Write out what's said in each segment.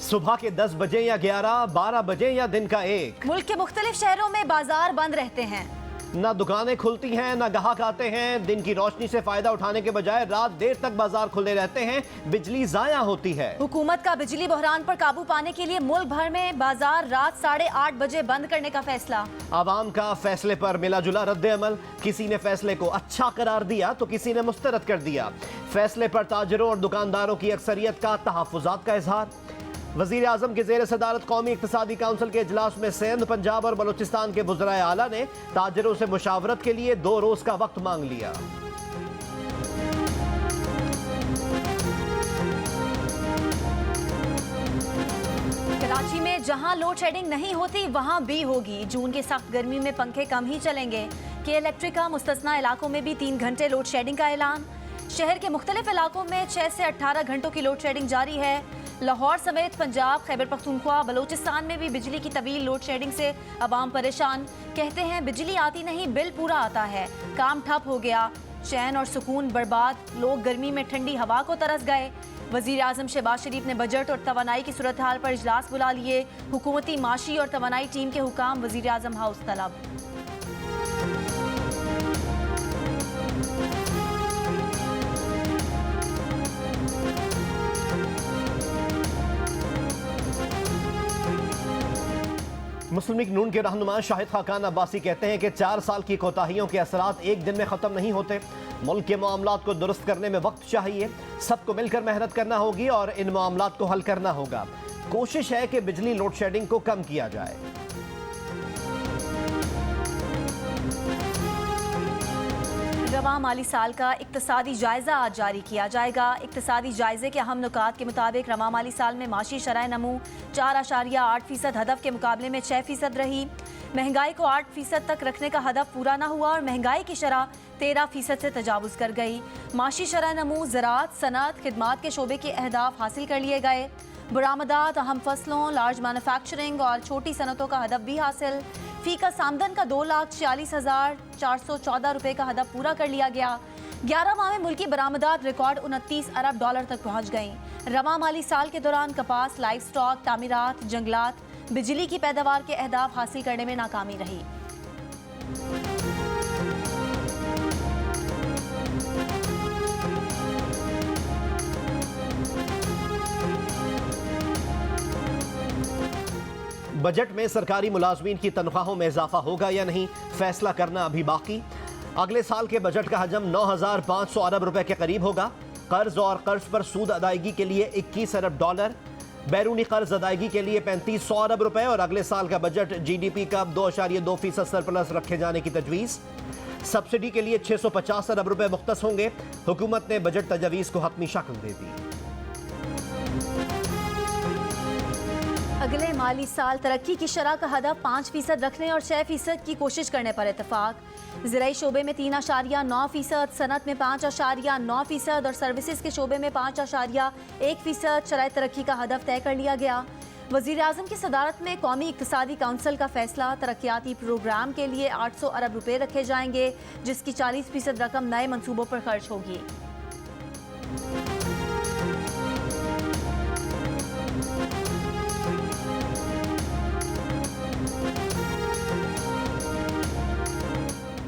सुबह के 10 बजे या 11, 12 बजे या दिन का 1। मुल्क के मुख्तलिफ शहरों में बाजार बंद रहते हैं। न दुकानें खुलती हैं, न ग्राहक आते हैं। दिन की रोशनी से फायदा उठाने के बजाय रात देर तक बाजार खुले रहते हैं। बिजली जाया होती है। हुकूमत का बिजली बहरान पर काबू पाने के लिए मुल्क भर में बाजार रात 8:30 बजे बंद करने का फैसला। आवाम का फैसले पर मिला जुला रद्द अमल। किसी ने फैसले को अच्छा करार दिया तो किसी ने मुस्तरद कर दिया। फैसले पर ताजरों और दुकानदारों की अक्सरियत का तहफ्फुज़ात का इजहार। वज़ीर आज़म के ज़ेर सदारत कौमी इक़्तिसादी काउंसिल के इजलास में सिंध, पंजाब और बलूचिस्तान के वज़राए आला ने ताजरों से मुशावरत के लिए 2 रोज़ का वक्त मांग लिया। कराची में जहां लोड शेडिंग नहीं होती वहां भी होगी। जून की सख्त गर्मी में पंखे कम ही चलेंगे। के इलेक्ट्रिक का मुस्तस्ना इलाकों में भी 3 घंटे लोड शेडिंग का ऐलान। शहर के मुख्तलिफ इलाकों में 6 से 18 घंटों की लोड शेडिंग जारी है। लाहौर समेत पंजाब, खैबर पख्तूनख्वा, बलूचिस्तान में भी बिजली की तवील लोड शेडिंग से अवाम परेशान। कहते हैं बिजली आती नहीं, बिल पूरा आता है। काम ठप हो गया, चैन और सुकून बर्बाद। लोग गर्मी में ठंडी हवा को तरस गए। वज़ीर आज़म शहबाज शरीफ ने बजट और तवानाई की सूरत हाल पर इजलास बुला लिए। हुकूमती माशी और तवानाई टीम के हुकाम वज़ीर आज़म हाउस तलब। मुस्लिम लीग नून के रहनुमा शाहिद खाकान अब्बासी कहते हैं कि 4 साल की कोताहियों के असरात एक दिन में ख़त्म नहीं होते। मुल्क के मामलात को दुरुस्त करने में वक्त चाहिए। सबको मिलकर मेहनत करना होगी और इन मामलात को हल करना होगा। कोशिश है कि बिजली लोड शेडिंग को कम किया जाए। रवां माली साल का इक्तिसादी जायजा आज जारी किया जाएगा। इक्तिसादी जायजे के अहम नुकात के मुताबिक रवां माली साल में माशी शरह नमू 4.8% हदफ के मुकाबले में 6% रही। महंगाई को 8% तक रखने का हदफ पूरा न हुआ और महंगाई की शरह 13% से तजावुज़ कर गई। माशी शरह नमू ज़राअत, सनअत, खिदमात के शोबे के अहदाफ हासिल कर लिए गए। बरामदात, अहम फसलों, लार्ज मैन्युफैक्चरिंग और छोटी सनतों का हदफ भी हासिल। फीका सामदन का 2,46,414 रुपये का हदफ पूरा कर लिया गया। 11 माह में मुल्की बरामदात रिकॉर्ड $29 अरब तक पहुँच गईं। रवां माली साल के दौरान कपास, लाइव स्टॉक, तामीरात, जंगलात, बिजली की पैदावार के अहदाफ हासिल करने में नाकामी रही। बजट में सरकारी मुलाजमीन की तनख्वाहों में इजाफा होगा या नहीं, फैसला करना अभी बाकी। अगले साल के बजट का हजम 9,500 अरब रुपए के करीब होगा। कर्ज और कर्ज पर सूद अदायगी के लिए $21 अरब, बैरूनी कर्ज अदायगी के लिए 3500 अरब रुपए और अगले साल का बजट GDP का 2.2% सरप्लस रखे जाने की तजवीज़। सब्सिडी के लिए 650 अरब रुपए मुख्तस होंगे। हुकूमत ने बजट तजवीज़ को हतमी शक्ल दे दी। अगले माली साल तरक्की की शरह का हदफ 5% रखने और 6% की कोशिश करने पर इत्तेफाक। ज़राई शोबे में 3.9%, सनत में 5.9% और सर्विसेज के शोबे में 5.1% शराय तरक्की का हदफ तय कर लिया गया। वज़ीर आज़म की सदारत में कौमी इक़्तिसादी काउंसिल का फैसला। तरक्याती प्रोग्राम के लिए 800 अरब रुपये रखे जाएंगे, जिसकी 40% रकम नए मनसूबों पर खर्च होगी।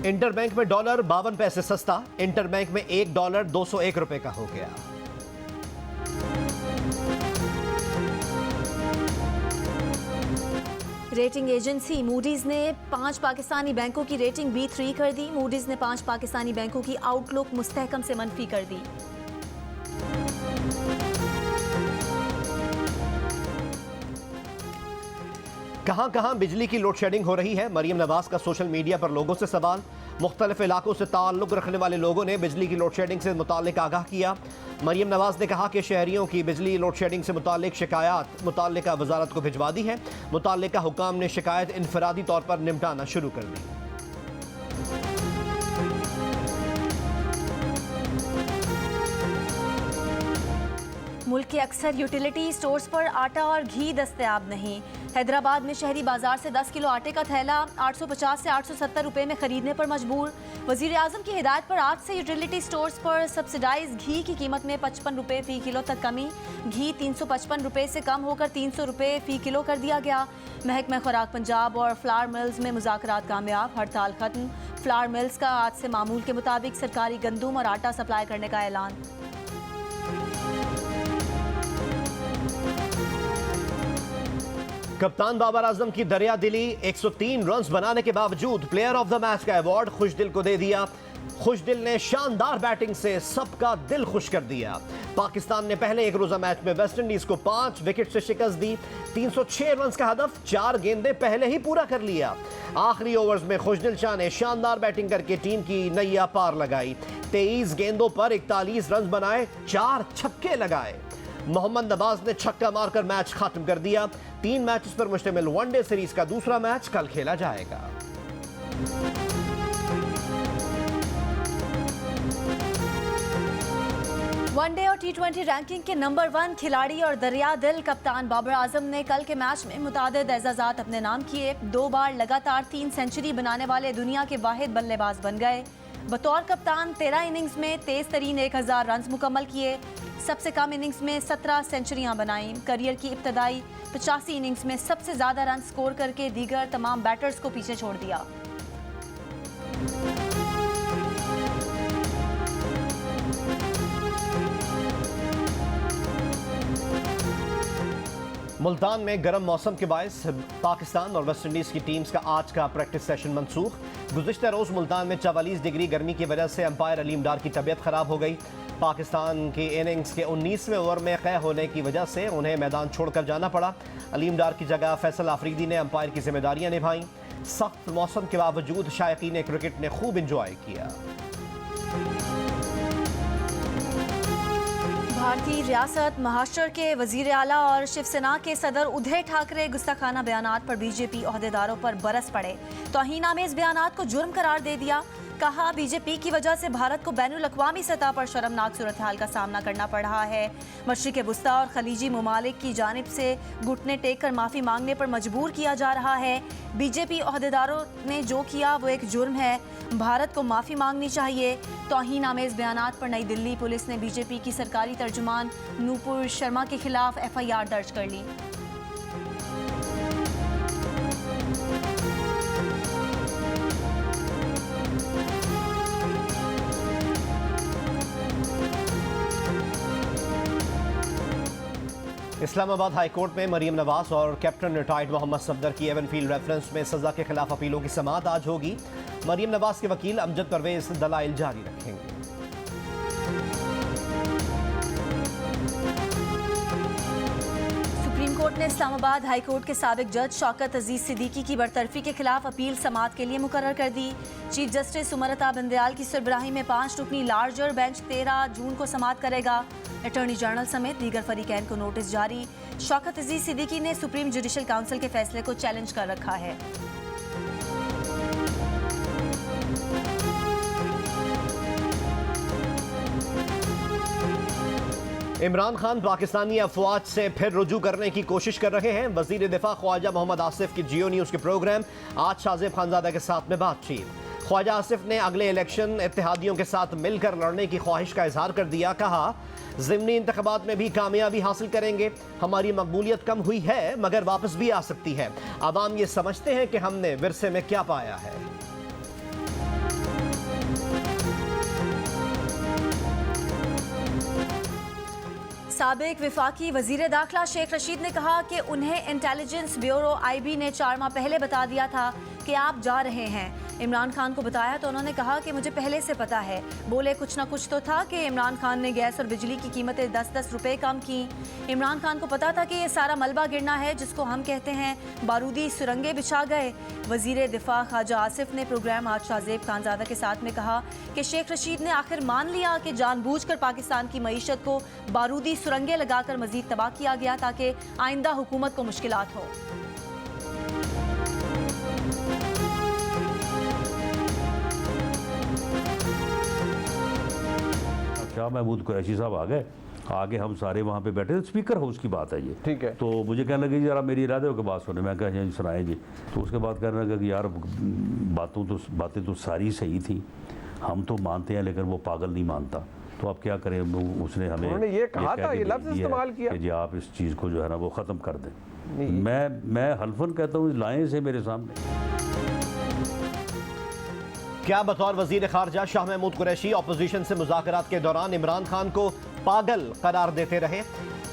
इंटर बैंक में डॉलर 52 पैसे सस्ता। इंटर बैंक में $1 201 रुपए का हो गया। रेटिंग एजेंसी मूडीज ने 5 पाकिस्तानी बैंकों की रेटिंग B3 कर दी। मूडीज ने 5 पाकिस्तानी बैंकों की आउटलुक मुस्तहकम से मनफी कर दी। कहां कहां बिजली की लोड शेडिंग हो रही है, मरियम नवाज का सोशल मीडिया पर लोगों से सवाल। मुख्तलिफ इलाकों से ताल्लुक़ रखने वाले लोगों ने बिजली की लोड शेडिंग से मुताल्लिक आगाह किया। मरियम नवाज ने कहा कि शहरियों की बिजली लोड शेडिंग से मुताल्लिक शिकायत मुताल्लिका वजारत को भिजवा दी है। मुताल्लिका हुकाम ने शिकायत इनफरादी तौर पर निपटाना शुरू कर दी। मुल्क के अक्सर यूटिलिटी स्टोर्स पर आटा और घी दस्तयाब नहीं। हैदराबाद में शहरी बाजार से 10 किलो आटे का थैला 850 से 870 रुपए में खरीदने पर मजबूर। वजीर आजम की हिदायत पर आज से यूटिलिटी स्टोर्स पर सब्सिडाइज घी की कीमत में 55 रुपए फी किलो तक कमी। घी 355 रुपए से कम होकर 300 रुपए फी किलो कर दिया गया। महकमा खुराक पंजाब और फ्लावर मिल्स में मुज़ाकरात कामयाब, हड़ताल खत्म। फ्लावर मिल्स का आज से मामूल के मुताबिक सरकारी गंदुम और आटा सप्लाई करने का ऐलान। कप्तान बाबर आजम की दरिया दिली, 103 रन्स बनाने के बावजूद प्लेयर ऑफ द मैच का अवार्ड खुशदिल को दे दिया। खुशदिल ने शानदार बैटिंग से सबका दिल खुश कर दिया। पाकिस्तान ने पहले एक रोजा मैच में वेस्ट इंडीज को 5 विकेट से शिकस्त दी। 306 रन्स का हदफ 4 गेंदें पहले ही पूरा कर लिया। आखिरी ओवर्स में खुशदिल शाह ने शानदार बैटिंग करके टीम की नैया पार लगाई। 23 गेंदों पर 41 रन बनाए, 4 छक्के लगाए। मोहम्मद नवाज ने छक्का मारकर मैच खत्म कर दिया। 3 मैचेस पर मुश्तमिल वनडे सीरीज का दूसरा मैच कल खेला जाएगा। वनडे और टी20 रैंकिंग के नंबर 1 खिलाड़ी और दरिया दिल कप्तान बाबर आजम ने कल के मैच में मुतादिद एजाजात अपने नाम किए। 2 बार लगातार 3 सेंचुरी बनाने वाले दुनिया के वाहिद बल्लेबाज बन गए। बतौर कप्तान 13 इनिंग्स में तेज तरीन 1000 रन मुकम्मल किए। सबसे कम इनिंग्स में 17 सेंचुरियां बनाईं। करियर की इब्तदाई 85 इनिंग्स में सबसे ज़्यादा रन स्कोर करके दीगर तमाम बैटर्स को पीछे छोड़ दिया। मुल्तान में गर्म मौसम के बायस पाकिस्तान और वेस्ट इंडीज़ की टीम्स का आज का प्रैक्टिस सेशन मनसूख। गुज़िश्ता रोज़ मुल्तान में 44 डिग्री गर्मी की वजह से अंपायर अलीम डार की तबीयत ख़राब हो गई। पाकिस्तान की इनिंग्स के 19वें ओवर में क़ै होने की वजह से उन्हें मैदान छोड़कर जाना पड़ा। अलीम डार की जगह फैसल आफरीदी ने अंपायर की जिम्मेदारियां निभाईं। सख्त मौसम के बावजूद शायकीन क्रिकेट ने खूब इंजॉय किया। भारतीय रियासत महाराष्ट्र के वजीर आला और शिवसेना के सदर उद्धव ठाकरे गुस्ताखाना बयानात पर बीजेपी ओहदेदारों पर बरस पड़े। तौहीन-आमेज बयानात को जुर्म करार दे दिया। कहा, बीजेपी की वजह से भारत को बैनुल अक़वामी सतह पर शर्मनाक सूरत हाल का सामना करना पड़ रहा है। मशरिक़ वुस्ता और खलीजी ममालिक की जानिब से घुटने टेक कर माफ़ी मांगने पर मजबूर किया जा रहा है। बीजेपी ओहदेदारों ने जो किया वो एक जुर्म है। भारत को माफ़ी मांगनी चाहिए। तौहीन-आमेज बयानात पर नई दिल्ली पुलिस ने बीजेपी की सरकारी तर्जुमान नूपुर शर्मा के खिलाफ FIR दर्ज कर ली। इस्लामाबाद हाई कोर्ट में मरीम नवाज और कैप्टन रिटायर्ड मोहम्मद सफदर की एवनफील्ड रेफरेंस में सजा के खिलाफ अपीलों की समाअत आज होगी। मरीम नवाज के वकील अमजद परवेज दलाइल जारी रखेंगे। सुप्रीम कोर्ट ने इस्लामाबाद हाई कोर्ट के साबिक जज शौकत अजीज सिद्दीकी की बरतरफी के खिलाफ अपील समाअत के लिए मुकर्रर कर दी। चीफ जस्टिस उमरता बंदयाल की सरबराही में 5 रुकनी लार्जर बेंच 13 जून को समाअत करेगा। अटॉर्नी जनरल समेत दीगर फरीकैन को नोटिस जारी। शौकत अजीज सिद्दीकी ने सुप्रीम जुडिशल काउंसिल के फैसले को चैलेंज कर रखा है। इमरान खान पाकिस्तानी अफवाज से फिर रुजू करने की कोशिश कर रहे हैं। वजीर दिफा ख्वाजा मोहम्मद आसिफ की जियो न्यूज़ के प्रोग्राम आज शाहजेब खानजादा के साथ में बातचीत। ख्वाजा आसिफ ने अगले इलेक्शन इत्तेहादियों के साथ मिलकर लड़ने की ख्वाहिश का इजहार कर दिया। कहा, ज़िमनी इंतखाबात में भी कामयाबी हासिल करेंगे। हमारी मकबूलियत कम हुई है मगर वापस भी आ सकती है। आवाम ये समझते हैं कि हमने विरसे में क्या पाया है। साबिक विफाकी वजीर दाखिला शेख रशीद ने कहा कि उन्हें इंटेलिजेंस ब्यूरो IB ने 4 माह पहले बता दिया था कि आप जा रहे हैं। इमरान खान को बताया तो उन्होंने कहा कि मुझे पहले से पता है। बोले कुछ ना कुछ तो था कि इमरान खान ने गैस और बिजली की कीमतें 10-10 रुपए कम की। इमरान खान को पता था कि ये सारा मलबा गिरना है जिसको हम कहते हैं बारूदी सुरंगें बिछा गए। वजीर दिफा ख्वाजा आसिफ ने प्रोग्राम आज शाहजेब खानजादा के साथ में कहा कि शेख रशीद ने आखिर मान लिया कि जानबूझकर पाकिस्तान की मईशत को बारूदी सुरंगें लगाकर मजीद तबाह किया गया ताकि आइंदा हुकूमत को मुश्किलात हो। शाह महमूद कुरैशी साहब आ गए आगे हम सारे वहाँ पे बैठे, स्पीकर हाउस की बात है ये, ठीक है। तो मुझे कहने लगे जरा मेरी इरादे हो के बात सुने। मैं कहा जी सुनाए जी। तो उसके बाद कहने लगा कि यार बातें तो सारी सही थी, हम तो मानते हैं लेकिन वो पागल नहीं मानता, तो आप क्या करें। उसने हमें उन्होंने ये कहा था, ये लफ्ज़ इस्तेमाल किया कि जी आप इस चीज़ को जो है ना वो ख़त्म कर दें। मैं हल्फन कहता हूँ लाएं से मेरे सामने। क्या बतौर वजीर खारजा शाह महमूद कुरैशी अपोजिशन से मुज़ाकरात के दौरान इमरान खान को पागल करार देते रहे?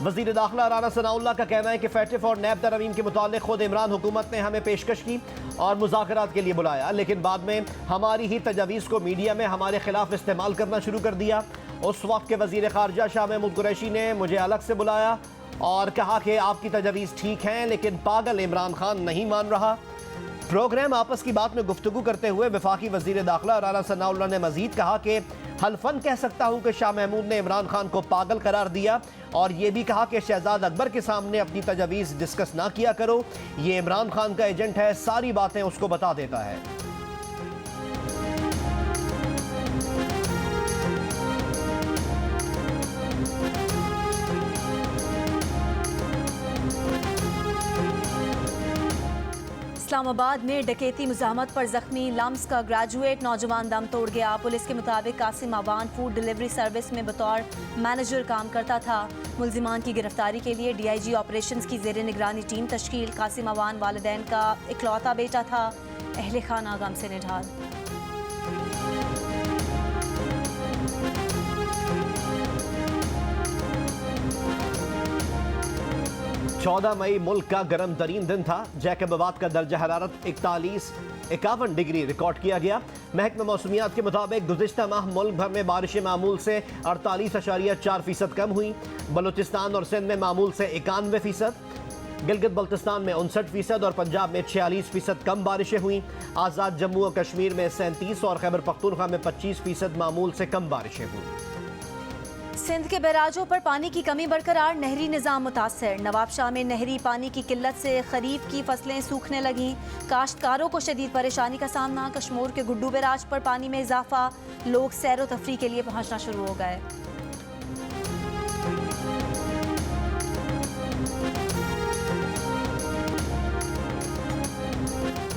वजीर दाखिला राना सनाउल्लाह का कहना है कि फैटिफ और नैब तरमीम के मुतालिक खुद इमरान हुकूमत ने हमें पेशकश की और मुज़ाकरात के लिए बुलाया, लेकिन बाद में हमारी ही तजावीज़ को मीडिया में हमारे खिलाफ इस्तेमाल करना शुरू कर दिया। उस वक्त के वजीर खारजा शाह महमूद कुरैशी ने मुझे अलग से बुलाया और कहा कि आपकी तजावीज़ ठीक हैं लेकिन पागल इमरान खान नहीं मान रहा। प्रोग्राम आपस की बात में गुफ्तगू करते हुए वफाकी वजीर दाखिला राना सनाउल्लाह ने मजीद कहा कि हल्फन कह सकता हूं कि शाह महमूद ने इमरान खान को पागल करार दिया और ये भी कहा कि शहजाद अकबर के सामने अपनी तजवीज़ डिस्कस ना किया करो, ये इमरान खान का एजेंट है, सारी बातें उसको बता देता है। इस्लामाबाद में डकैती मुज़ाहमत पर जख्मी लम्स का ग्रेजुएट नौजवान दम तोड़ गया। पुलिस के मुताबिक Qasim Awan food delivery service में बतौर मैनेजर काम करता था। मुल्जिमान की गिरफ्तारी के लिए DIG ऑपरेशंस की ज़ेर निगरानी टीम तश्कील। कासिम अवान वालिदैन का इकलौता बेटा था। अहले खाना गम से निढाल। 14 मई मुल्क का गर्म तरीन दिन था। जैकबाबाद का दर्जा हरारत 41-51 डिग्री रिकॉर्ड किया गया। महकमा मौसमियात के मुताबिक गुज़िश्ता माह मुल्क भर में बारिशें मामूल से 48.4% कम हुई। बलूचिस्तान और सिंध में मामूल से 91%, गिलगित बल्तिस्तान में 59% और पंजाब में 46% कम बारिशें हुई। आज़ाद जम्मू और कश्मीर में 37 और खैबर पख्तूनख्वा में 25% मामूल से कम बारिशें हुई। सिंध के बैराजों पर पानी की कमी बरकरार, नहरी निज़ाम मुतासर। नवाबशाह में नहरी पानी की किल्लत से खरीफ की फसलें सूखने लगीं। काश्तकारों को शदीद परेशानी का सामना। कश्मीर के गुड्डू बैराज पर पानी में इजाफा, लोग सैर व तफरी के लिए पहुंचना शुरू हो गए।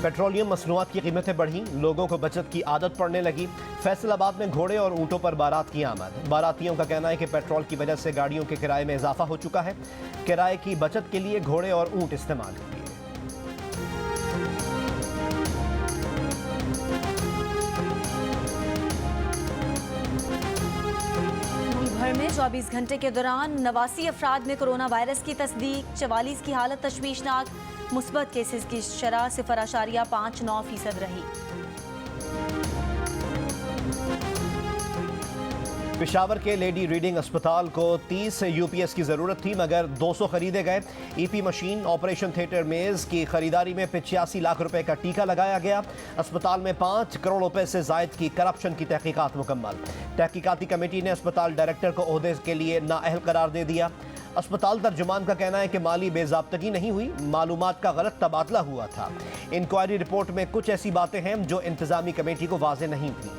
पेट्रोलियम मसनूआत की कीमतें बढ़ी, लोगों को बचत की आदत पड़ने लगी। फैसलाबाद में घोड़े और ऊँटों पर बारात की आमद। बारातियों का कहना है कि पेट्रोल की वजह से गाड़ियों के किराए में इजाफा हो चुका है। किराए की बचत के लिए घोड़े और ऊँट इस्तेमाल किए। भर में 24 घंटे के दौरान 89 अफराद में कोरोना वायरस की तस्दीक। 44 की हालत तशवीशनाक। मुस्बत केसेस की शरह 0.59% रही। पेशावर के लेडी रीडिंग अस्पताल को 30 UPS की ज़रूरत थी मगर 200 खरीदे गए। EP मशीन, ऑपरेशन थिएटर मेज़ की खरीदारी में 85 लाख रुपए का टीका लगाया गया। अस्पताल में 5 करोड़ रुपए से जायद की करप्शन की तहकीकात मुकम्मल। तहकीकाती कमेटी ने अस्पताल डायरेक्टर को ओहदे के लिए नाअहल करार दे दिया। अस्पताल तर्जुमान का कहना है कि माली बेज़ाब्तगी नहीं हुई, मालूमात का गलत तबादला हुआ था। इंक्वायरी रिपोर्ट में कुछ ऐसी बातें हैं जो इंतजामी कमेटी को वाज़े नहीं थी।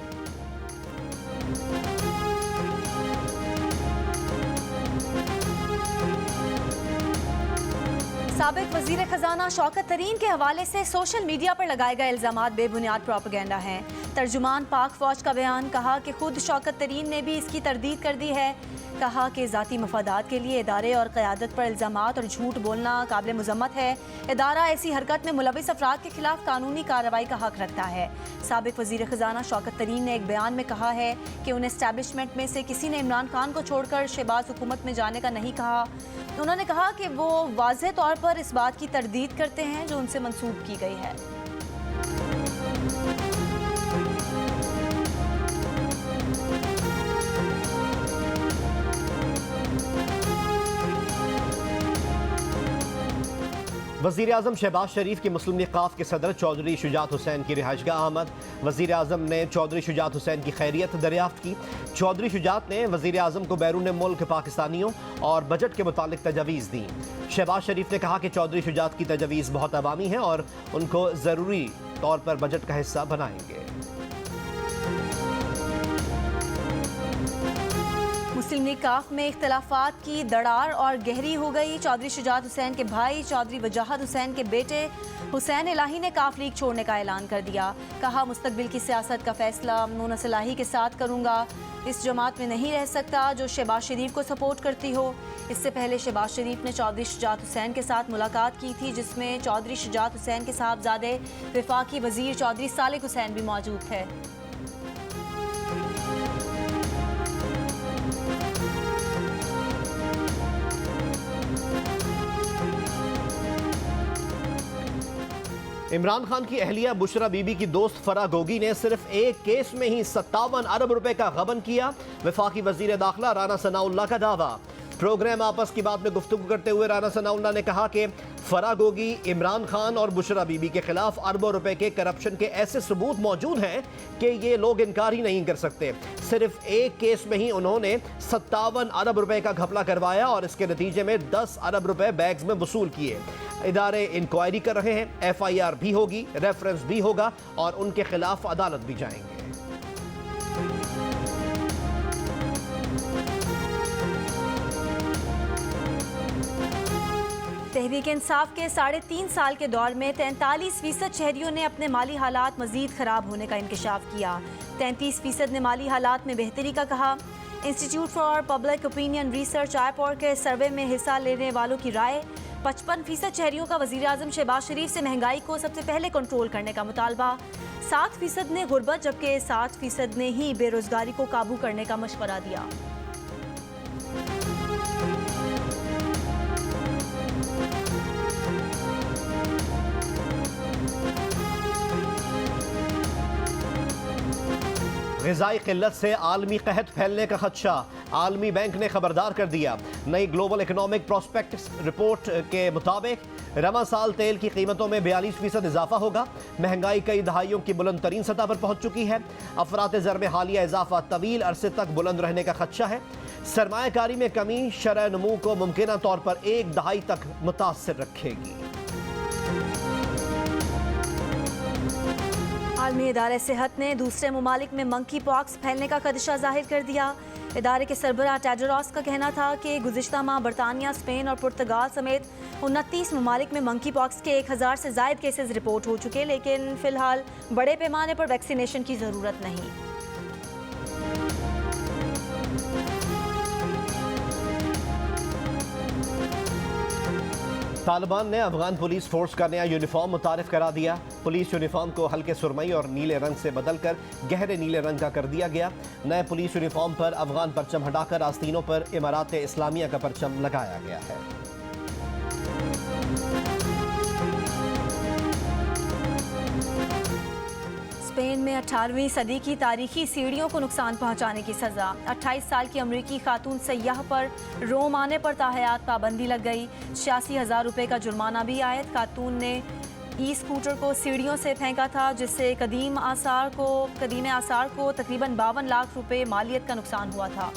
साबिक वजीर खजाना शौकत तरीन के हवाले से सोशल मीडिया पर लगाए गए इल्जामात बेबुनियाद प्रोपेगेंडा हैं। तर्जुमान पाक फौज का बयान, कहा कि खुद शौकत तरीन ने भी इसकी तरदीद कर दी है। कहा कि ज़ाती मफादात के लिए इदारे और क़यादत पर इल्जामात और झूठ बोलना काबिल मुज़म्मत है। इदारा ऐसी हरकत में मुलविस अफराद के खिलाफ कानूनी कार्रवाई का हक रखता है। साबिक वजीर खजाना शौकत तरीन ने एक बयान में कहा है कि उन एस्टैब्लिशमेंट में से किसी ने इमरान खान को छोड़कर शहबाज हुकूमत में जाने का नहीं कहा। उन्होंने कहा कि वो वाज़ेह तौर पर इस बात की तरदीद करते हैं जो उनसे मंसूब की गई है। वज़ीर आज़म शहबाज शरीफ की मुस्लिम लीग काफ के सदर चौधरी शुजात हुसैन की रिहाइशगाह आमद। वज़ीर आज़म ने चौधरी शुजात हुसैन की खैरियत दरियाफ्त की। चौधरी शुजात ने वज़ीर आज़म को बैरून मुल्क पाकिस्तानियों और बजट के मुतालिक तजावीज़ दी। शहबाज शरीफ ने कहा कि चौधरी शुजात की तजावीज़ बहुत अवामी है और उनको ज़रूरी तौर पर बजट का हिस्सा बनाएंगे। मुस्लिम लीग काफ में इख्तलाफात की दरार और गहरी हो गई। चौधरी शुजात हुसैन के भाई चौधरी वजाहत हुसैन के बेटे हुसैन इलाही ने काफ लीग छोड़ने का ऐलान कर दिया। कहा, मुस्तकबिल की सियासत का फैसला मुनस इलाही के साथ करूंगा। इस जमात में नहीं रह सकता जो शहबाज शरीफ को सपोर्ट करती हो। इससे पहले शहबाज शरीफ ने चौधरी शुजात हुसैन के साथ मुलाकात की थी, जिसमें चौधरी शुजात हुसैन के साहबजादे वफाकी वजीर चौधरी सालिक हुसैन भी मौजूद थे। इमरान खान की अहलिया बुशरा बीबी की दोस्त फरा गोगी ने सिर्फ एक केस में ही 57 अरब रुपए का गबन किया। वफाकी वजीर दाखिला राना सनाउल्लाह का दावा। प्रोग्राम आपस की बात में गुफ्तगू करते हुए राना सनाउल्लाह ने कहा कि फरा गोगी, इमरान खान और बुशरा बीबी के खिलाफ अरबों रुपए के करप्शन के ऐसे सबूत मौजूद हैं कि ये लोग इनकार ही नहीं कर सकते। सिर्फ एक केस में ही उन्होंने 57 अरब रुपए का घपला करवाया और इसके नतीजे में 10 अरब रुपए बैग्स में वसूल किए। इदारे इंक्वायरी कर रहे हैं, FIR भी होगी, रेफरेंस भी होगा और उनके खिलाफ अदालत भी जाएंगे। तहरीक इंसाफ के 3.5 साल के दौर में 43% शहरियों ने अपने माली हालात मजीद खराब होने का इंकशाफ किया। 33% ने माली हालात में बेहतरी का कहा। Institute for public opinion research IPOR के सर्वे में हिस्सा लेने वालों की राय, 55% शहरियों का वज़ीर आज़म शहबाज शरीफ से महंगाई को सबसे पहले कंट्रोल करने का मुतालबा। 7% ने गुर्बत, जबकि 7% ने ही बेरोजगारी को काबू करने का मशवरा दिया। ग़िज़ाई क़िल्लत से आलमी कहत फैलने का खदशा, आलमी बैंक ने खबरदार कर दिया। नई ग्लोबल इकोनॉमिक प्रोस्पेक्ट्स रिपोर्ट के मुताबिक रवा साल तेल की कीमतों में 42% इजाफा होगा। महंगाई कई दहाइयों की बुलंद तरीन सतह पर पहुंच चुकी है। अफरात ज़र में हालिया इजाफा तवील अरसे तक बुलंद रहने का खदशा है। सरमायाकारी में कमी शरह नमू को मुमकिना तौर पर एक दहाई तक मुतासर रखेगी। आलमी इदारे सेहत ने दूसरे ममालिक में मंकी पॉक्स फैलने का खदशा जाहिर कर दिया। इदारे के सरबराह टेड्रोस का कहना था कि गुज़िश्ता माह बरतानिया, स्पेन और पुर्तगाल समेत 29 ममालिक में मंकी पॉक्स के 1000 से ज़ायद केसेस रिपोर्ट हो चुके, लेकिन फ़िलहाल बड़े पैमाने पर वैक्सीनेशन की ज़रूरत नहीं। तालिबान ने अफगान पुलिस फोर्स का नया यूनिफॉर्म मुतारिफ करा दिया। पुलिस यूनिफॉर्म को हल्के सुरमई और नीले रंग से बदलकर गहरे नीले रंग का कर दिया गया। नए पुलिस यूनिफॉर्म पर अफगान परचम हटाकर आस्तीनों पर इमारात इस्लामिया का परचम लगाया गया है। स्पेन में 18वीं सदी की तारीखी सीढ़ियों को नुकसान पहुंचाने की सज़ा। 28 साल की अमरीकी खातून सयाह पर रोम आने पर ताहयात पाबंदी लग गई। 86,000 रुपये का जुर्माना भी आयद। खातून ने स्कूटर को सीढ़ियों से फेंका था, जिससे कदीम आसार को तकरीबन 52 लाख रुपए मालियत का नुकसान हुआ था।